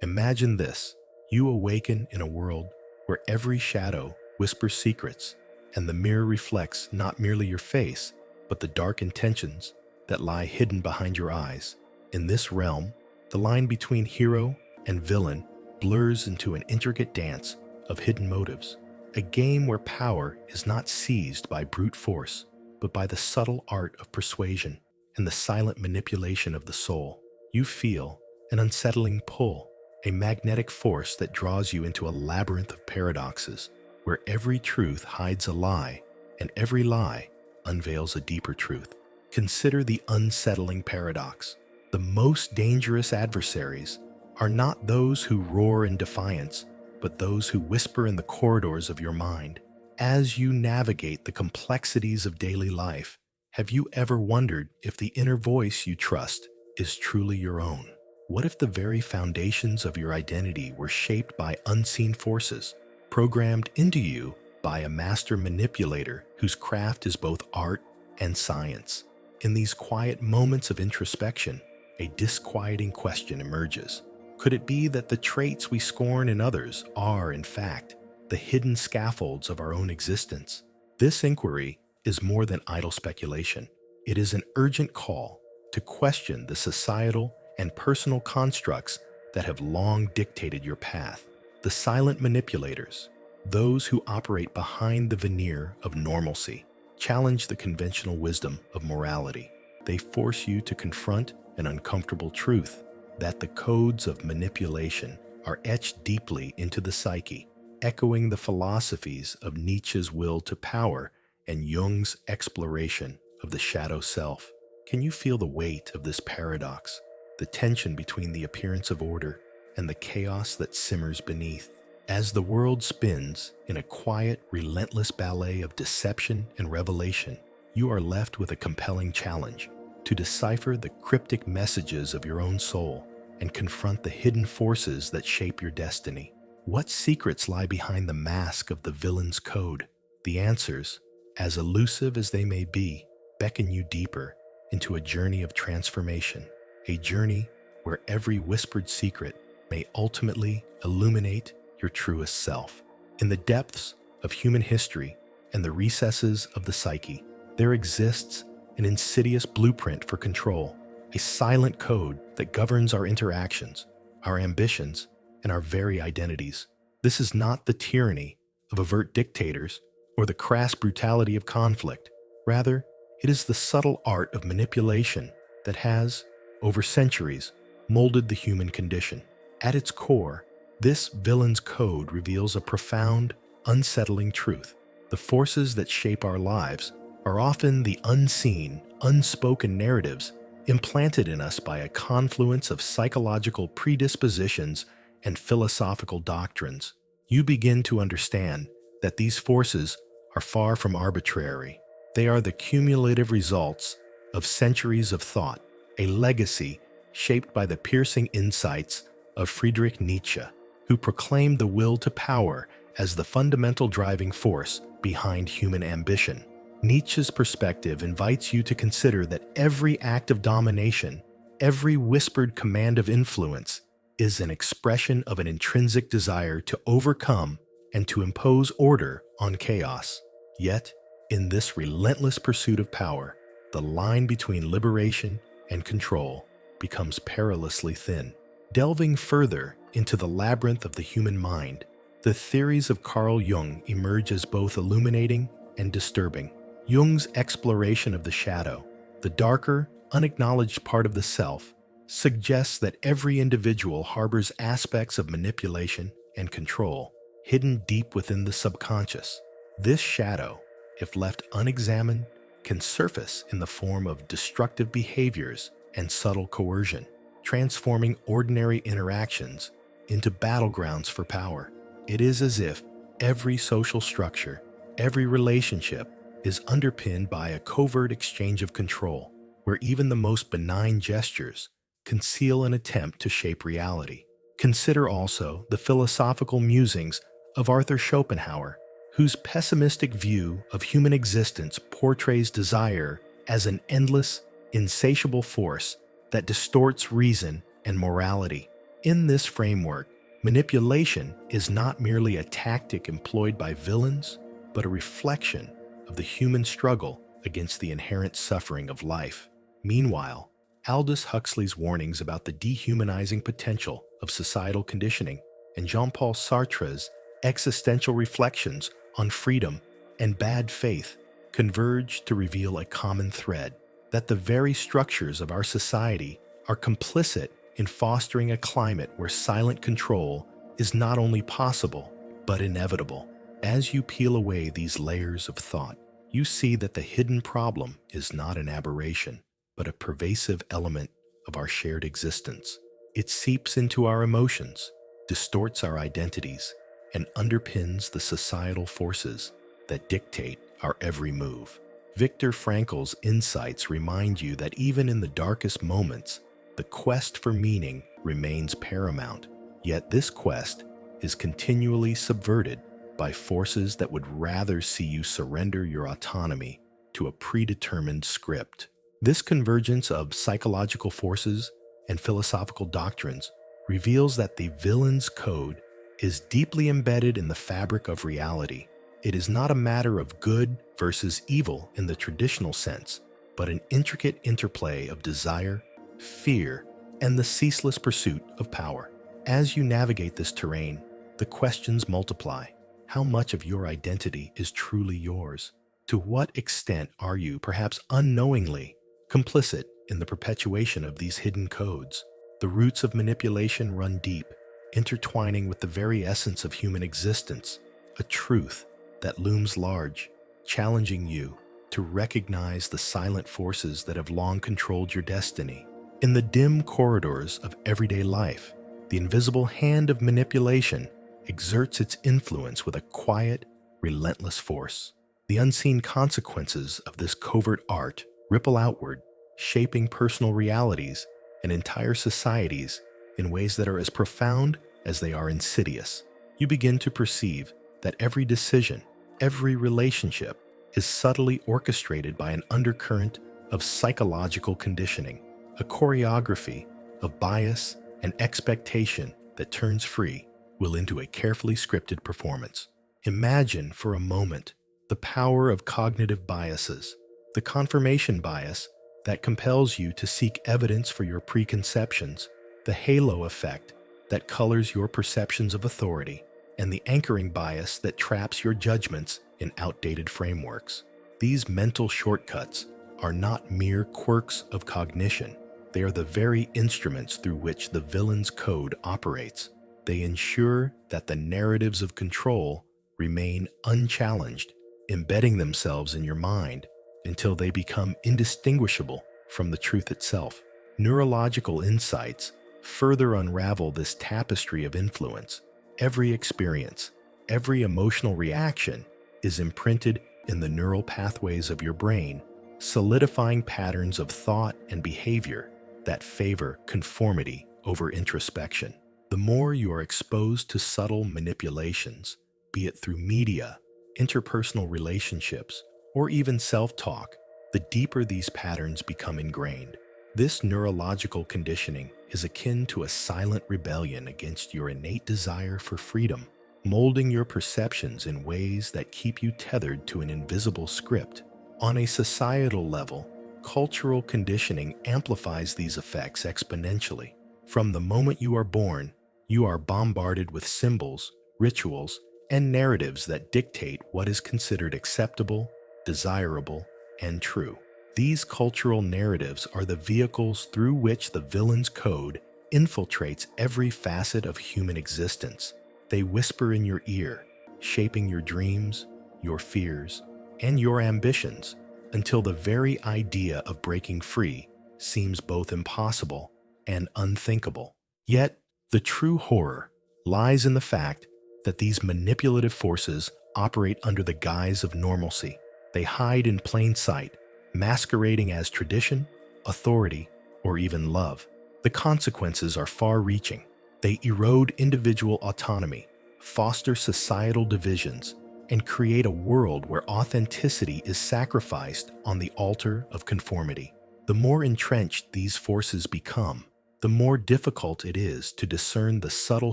Imagine this. You awaken in a world where every shadow whispers secrets, and the mirror reflects not merely your face, but the dark intentions that lie hidden behind your eyes. In this realm, the line between hero and villain blurs into an intricate dance of hidden motives, a game where power is not seized by brute force, but by the subtle art of persuasion and the silent manipulation of the soul. You feel an unsettling pull, a magnetic force that draws you into a labyrinth of paradoxes, where every truth hides a lie, and every lie unveils a deeper truth. Consider the unsettling paradox. The most dangerous adversaries are not those who roar in defiance, but those who whisper in the corridors of your mind. As you navigate the complexities of daily life, have you ever wondered if the inner voice you trust is truly your own? What if the very foundations of your identity were shaped by unseen forces, programmed into you by a master manipulator whose craft is both art and science? In these quiet moments of introspection, a disquieting question emerges. Could it be that the traits we scorn in others are, in fact, the hidden scaffolds of our own existence? This inquiry is more than idle speculation. It is an urgent call to question the societal and personal constructs that have long dictated your path. The silent manipulators, those who operate behind the veneer of normalcy, challenge the conventional wisdom of morality. They force you to confront an uncomfortable truth, that the codes of manipulation are etched deeply into the psyche, echoing the philosophies of Nietzsche's will to power and Jung's exploration of the shadow self. Can you feel the weight of this paradox, the tension between the appearance of order and the chaos that simmers beneath? As the world spins in a quiet, relentless ballet of deception and revelation, you are left with a compelling challenge: to decipher the cryptic messages of your own soul and confront the hidden forces that shape your destiny. What secrets lie behind the mask of the villain's code? The answers, as elusive as they may be, beckon you deeper into a journey of transformation, a journey where every whispered secret may ultimately illuminate your truest self. In the depths of human history and the recesses of the psyche, there exists an insidious blueprint for control, a silent code that governs our interactions, our ambitions, and our very identities. This is not the tyranny of overt dictators or the crass brutality of conflict. Rather, it is the subtle art of manipulation that has, over centuries, molded the human condition. At its core, this villain's code reveals a profound, unsettling truth. The forces that shape our lives are often the unseen, unspoken narratives implanted in us by a confluence of psychological predispositions and philosophical doctrines. You begin to understand that these forces are far from arbitrary. They are the cumulative results of centuries of thought, a legacy shaped by the piercing insights of Friedrich Nietzsche, who proclaimed the will to power as the fundamental driving force behind human ambition. Nietzsche's perspective invites you to consider that every act of domination, every whispered command of influence, is an expression of an intrinsic desire to overcome and to impose order on chaos. Yet, in this relentless pursuit of power, the line between liberation and control becomes perilously thin. Delving further into the labyrinth of the human mind, the theories of Carl Jung emerge as both illuminating and disturbing. Jung's exploration of the shadow, the darker, unacknowledged part of the self, suggests that every individual harbors aspects of manipulation and control, hidden deep within the subconscious. This shadow, if left unexamined, can surface in the form of destructive behaviors and subtle coercion, transforming ordinary interactions into battlegrounds for power. It is as if every social structure, every relationship, is underpinned by a covert exchange of control, where even the most benign gestures conceal an attempt to shape reality. Consider also the philosophical musings of Arthur Schopenhauer, whose pessimistic view of human existence portrays desire as an endless, insatiable force that distorts reason and morality. In this framework, manipulation is not merely a tactic employed by villains, but a reflection of the human struggle against the inherent suffering of life. Meanwhile, Aldous Huxley's warnings about the dehumanizing potential of societal conditioning and Jean-Paul Sartre's existential reflections on freedom and bad faith converge to reveal a common thread: that the very structures of our society are complicit in fostering a climate where silent control is not only possible, but inevitable. As you peel away these layers of thought, you see that the hidden problem is not an aberration, but a pervasive element of our shared existence. It seeps into our emotions, distorts our identities, and underpins the societal forces that dictate our every move. Viktor Frankl's insights remind you that even in the darkest moments, the quest for meaning remains paramount. Yet this quest is continually subverted by forces that would rather see you surrender your autonomy to a predetermined script. This convergence of psychological forces and philosophical doctrines reveals that the villain's code is deeply embedded in the fabric of reality. It is not a matter of good versus evil in the traditional sense, but an intricate interplay of desire, fear, and the ceaseless pursuit of power. As you navigate this terrain, the questions multiply. How much of your identity is truly yours? To what extent are you, perhaps unknowingly, complicit in the perpetuation of these hidden codes? The roots of manipulation run deep, intertwining with the very essence of human existence, a truth that looms large, challenging you to recognize the silent forces that have long controlled your destiny. In the dim corridors of everyday life, the invisible hand of manipulation exerts its influence with a quiet, relentless force. The unseen consequences of this covert art ripple outward, shaping personal realities and entire societies in ways that are as profound as they are insidious. You begin to perceive that every decision, every relationship is subtly orchestrated by an undercurrent of psychological conditioning, a choreography of bias and expectation that turns free will into a carefully scripted performance. Imagine for a moment the power of cognitive biases, the confirmation bias that compels you to seek evidence for your preconceptions, the halo effect that colors your perceptions of authority, and the anchoring bias that traps your judgments in outdated frameworks. These mental shortcuts are not mere quirks of cognition. They are the very instruments through which the villain's code operates. They ensure that the narratives of control remain unchallenged, embedding themselves in your mind until they become indistinguishable from the truth itself. Neurological insights further unravel this tapestry of influence. Every experience, every emotional reaction is imprinted in the neural pathways of your brain, solidifying patterns of thought and behavior that favor conformity over introspection. The more you are exposed to subtle manipulations, be it through media, interpersonal relationships, or even self-talk, the deeper these patterns become ingrained. This neurological conditioning is akin to a silent rebellion against your innate desire for freedom, molding your perceptions in ways that keep you tethered to an invisible script. On a societal level, cultural conditioning amplifies these effects exponentially. From the moment you are born, you are bombarded with symbols, rituals, and narratives that dictate what is considered acceptable, desirable, and true. These cultural narratives are the vehicles through which the villain's code infiltrates every facet of human existence. They whisper in your ear, shaping your dreams, your fears, and your ambitions, until the very idea of breaking free seems both impossible and unthinkable. Yet, the true horror lies in the fact that these manipulative forces operate under the guise of normalcy. They hide in plain sight, masquerading as tradition, authority, or even love. The consequences are far-reaching. They erode individual autonomy, foster societal divisions, and create a world where authenticity is sacrificed on the altar of conformity. The more entrenched these forces become, the more difficult it is to discern the subtle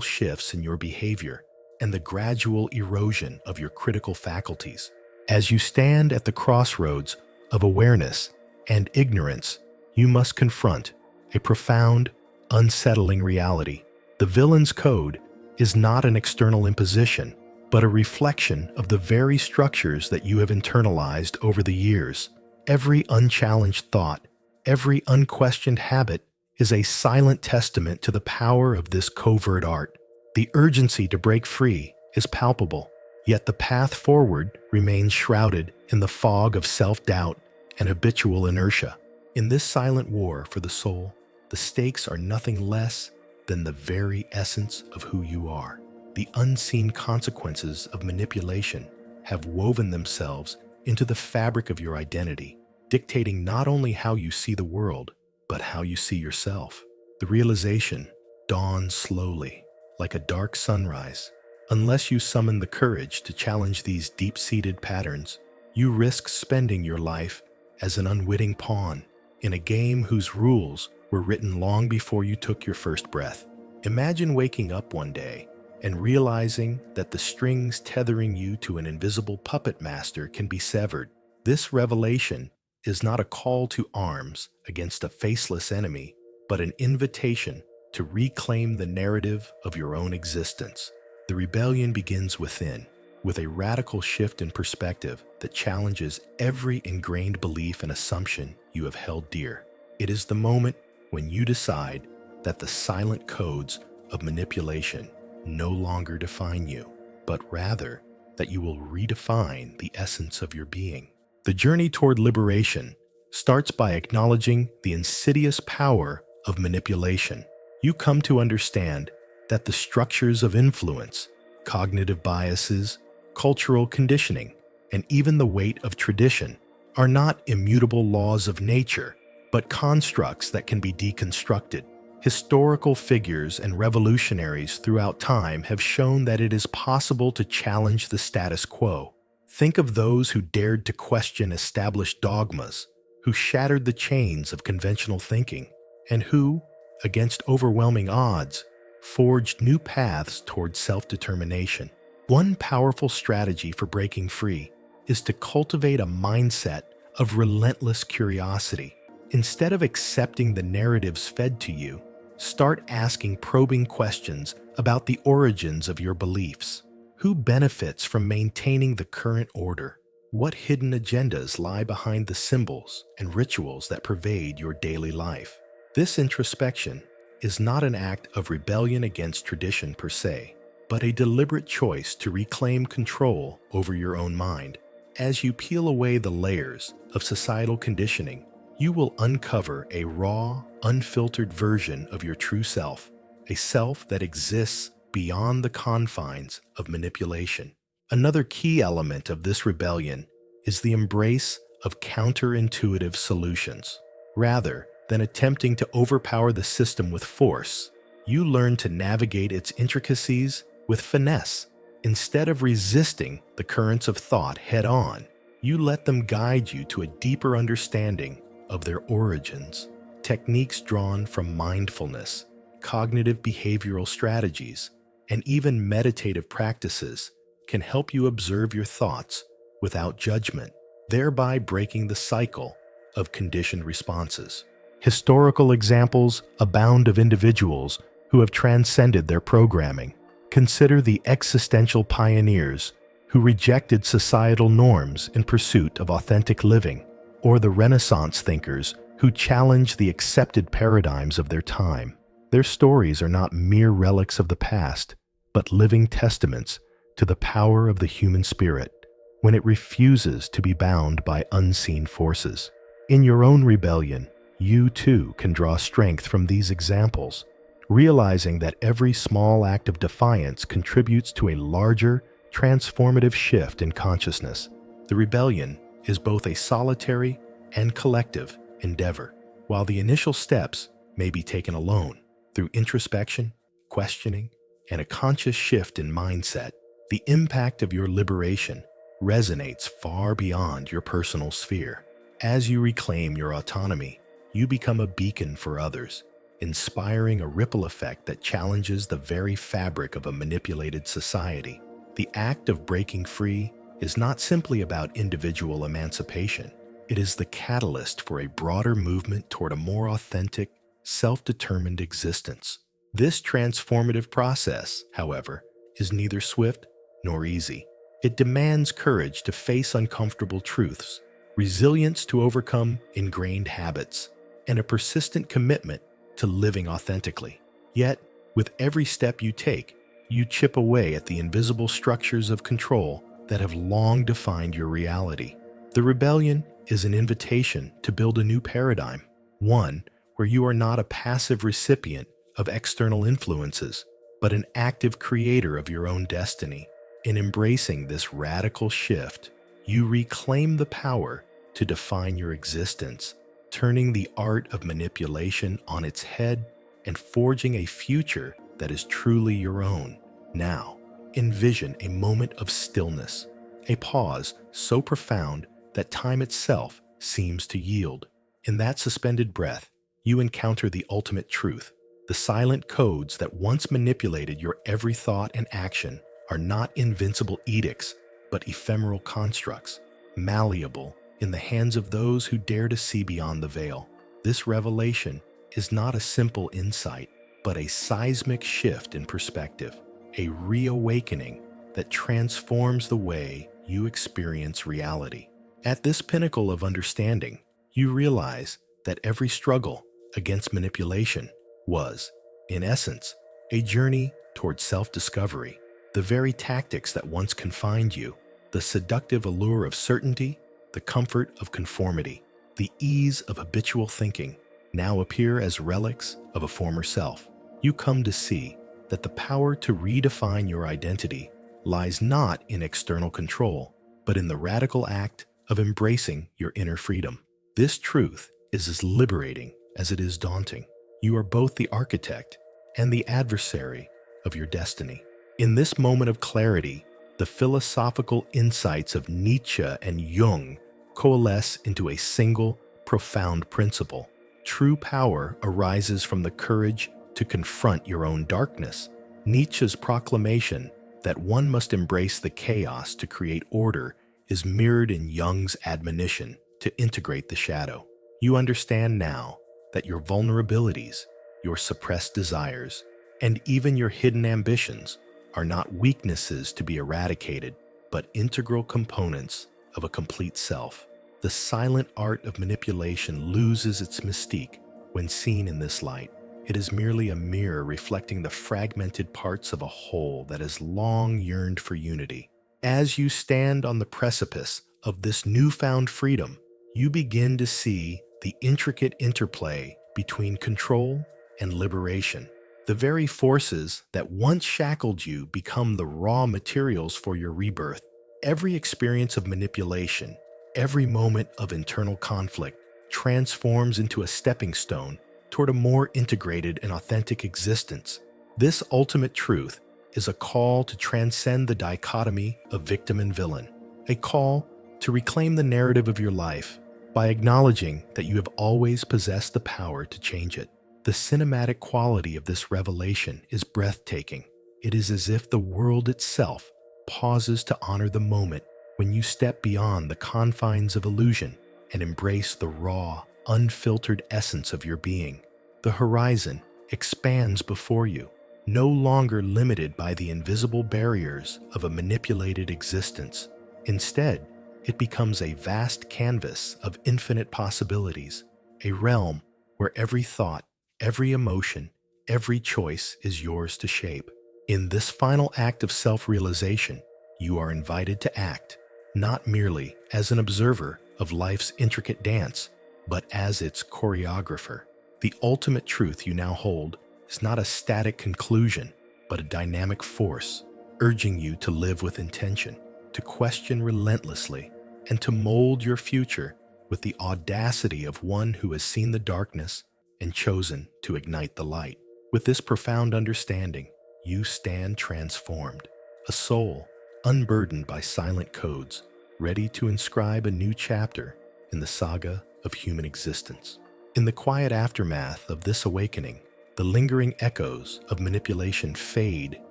shifts in your behavior and the gradual erosion of your critical faculties. As you stand at the crossroads of awareness and ignorance, you must confront a profound, unsettling reality. The villain's code is not an external imposition, but a reflection of the very structures that you have internalized over the years. Every unchallenged thought, every unquestioned habit is a silent testament to the power of this covert art. The urgency to break free is palpable, yet the path forward remains shrouded in the fog of self-doubt and habitual inertia. In this silent war for the soul, the stakes are nothing less than the very essence of who you are. The unseen consequences of manipulation have woven themselves into the fabric of your identity, dictating not only how you see the world, but how you see yourself. The realization dawns slowly, like a dark sunrise. Unless you summon the courage to challenge these deep-seated patterns, you risk spending your life as an unwitting pawn in a game whose rules were written long before you took your first breath. Imagine waking up one day and realizing that the strings tethering you to an invisible puppet master can be severed. This revelation is not a call to arms against a faceless enemy, but an invitation to reclaim the narrative of your own existence. The rebellion begins within, with a radical shift in perspective that challenges every ingrained belief and assumption you have held dear. It is the moment when you decide that the silent codes of manipulation no longer define you, but rather that you will redefine the essence of your being. The journey toward liberation starts by acknowledging the insidious power of manipulation. You come to understand that the structures of influence, cognitive biases, cultural conditioning, and even the weight of tradition are not immutable laws of nature, but constructs that can be deconstructed. Historical figures and revolutionaries throughout time have shown that it is possible to challenge the status quo. Think of those who dared to question established dogmas, who shattered the chains of conventional thinking, and who, against overwhelming odds, forged new paths toward self-determination. One powerful strategy for breaking free is to cultivate a mindset of relentless curiosity. Instead of accepting the narratives fed to you, start asking probing questions about the origins of your beliefs. Who benefits from maintaining the current order? What hidden agendas lie behind the symbols and rituals that pervade your daily life? This introspection is not an act of rebellion against tradition per se, but a deliberate choice to reclaim control over your own mind. As you peel away the layers of societal conditioning, you will uncover a raw, unfiltered version of your true self, a self that exists beyond the confines of manipulation. Another key element of this rebellion is the embrace of counterintuitive solutions. Rather than attempting to overpower the system with force, you learn to navigate its intricacies with finesse. Instead of resisting the currents of thought head-on, you let them guide you to a deeper understanding of their origins. Techniques drawn from mindfulness, cognitive behavioral strategies, and even meditative practices can help you observe your thoughts without judgment, thereby breaking the cycle of conditioned responses. Historical examples abound of individuals who have transcended their programming. Consider the existential pioneers who rejected societal norms in pursuit of authentic living, or the Renaissance thinkers who challenged the accepted paradigms of their time. Their stories are not mere relics of the past, but living testaments to the power of the human spirit when it refuses to be bound by unseen forces. In your own rebellion, you too can draw strength from these examples, realizing that every small act of defiance contributes to a larger, transformative shift in consciousness. The rebellion is both a solitary and collective endeavor. While the initial steps may be taken alone, through introspection, questioning, and a conscious shift in mindset, the impact of your liberation resonates far beyond your personal sphere. As you reclaim your autonomy, you become a beacon for others, inspiring a ripple effect that challenges the very fabric of a manipulated society. The act of breaking free is not simply about individual emancipation. It is the catalyst for a broader movement toward a more authentic, self-determined existence. This transformative process, however, is neither swift nor easy. It demands courage to face uncomfortable truths, resilience to overcome ingrained habits, and a persistent commitment to living authentically. Yet, with every step you take, you chip away at the invisible structures of control that have long defined your reality. The rebellion is an invitation to build a new paradigm, one where you are not a passive recipient of external influences, but an active creator of your own destiny. In embracing this radical shift, you reclaim the power to define your existence, turning the art of manipulation on its head and forging a future that is truly your own. Now, envision a moment of stillness, a pause so profound that time itself seems to yield. In that suspended breath, you encounter the ultimate truth. The silent codes that once manipulated your every thought and action are not invincible edicts, but ephemeral constructs, malleable in the hands of those who dare to see beyond the veil. This revelation is not a simple insight, but a seismic shift in perspective, a reawakening that transforms the way you experience reality. At this pinnacle of understanding, you realize that every struggle against manipulation was, in essence, a journey toward self-discovery. The very tactics that once confined you, the seductive allure of certainty, the comfort of conformity, the ease of habitual thinking, now appear as relics of a former self. You come to see that the power to redefine your identity lies not in external control, but in the radical act of embracing your inner freedom. This truth is as liberating as it is daunting. You are both the architect and the adversary of your destiny. In this moment of clarity, the philosophical insights of Nietzsche and Jung coalesce into a single, profound principle. True power arises from the courage to confront your own darkness. Nietzsche's proclamation that one must embrace the chaos to create order is mirrored in Jung's admonition to integrate the shadow. You understand now that your vulnerabilities, your suppressed desires, and even your hidden ambitions are not weaknesses to be eradicated, but integral components of a complete self. The silent art of manipulation loses its mystique when seen in this light. It is merely a mirror reflecting the fragmented parts of a whole that has long yearned for unity. As you stand on the precipice of this newfound freedom, you begin to see the intricate interplay between control and liberation. The very forces that once shackled you become the raw materials for your rebirth. Every experience of manipulation, every moment of internal conflict transforms into a stepping stone toward a more integrated and authentic existence. This ultimate truth is a call to transcend the dichotomy of victim and villain, a call to reclaim the narrative of your life by acknowledging that you have always possessed the power to change it. The cinematic quality of this revelation is breathtaking. It is as if the world itself pauses to honor the moment when you step beyond the confines of illusion and embrace the raw, unfiltered essence of your being. The horizon expands before you, no longer limited by the invisible barriers of a manipulated existence. Instead, it becomes a vast canvas of infinite possibilities, a realm where every thought, every emotion, every choice is yours to shape. In this final act of self-realization, you are invited to act, not merely as an observer of life's intricate dance, but as its choreographer. The ultimate truth you now hold is not a static conclusion, but a dynamic force, urging you to live with intention, to question relentlessly, and to mold your future with the audacity of one who has seen the darkness and chosen to ignite the light. With this profound understanding, you stand transformed, a soul unburdened by silent codes, ready to inscribe a new chapter in the saga of human existence. In the quiet aftermath of this awakening, the lingering echoes of manipulation fade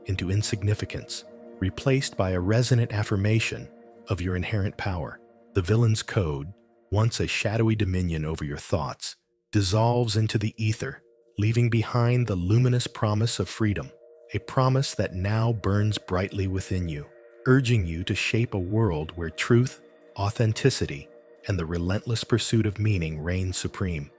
into insignificance, replaced by a resonant affirmation of your inherent power. The villain's code, once a shadowy dominion over your thoughts, dissolves into the ether, leaving behind the luminous promise of freedom, a promise that now burns brightly within you, urging you to shape a world where truth, authenticity, and the relentless pursuit of meaning reign supreme.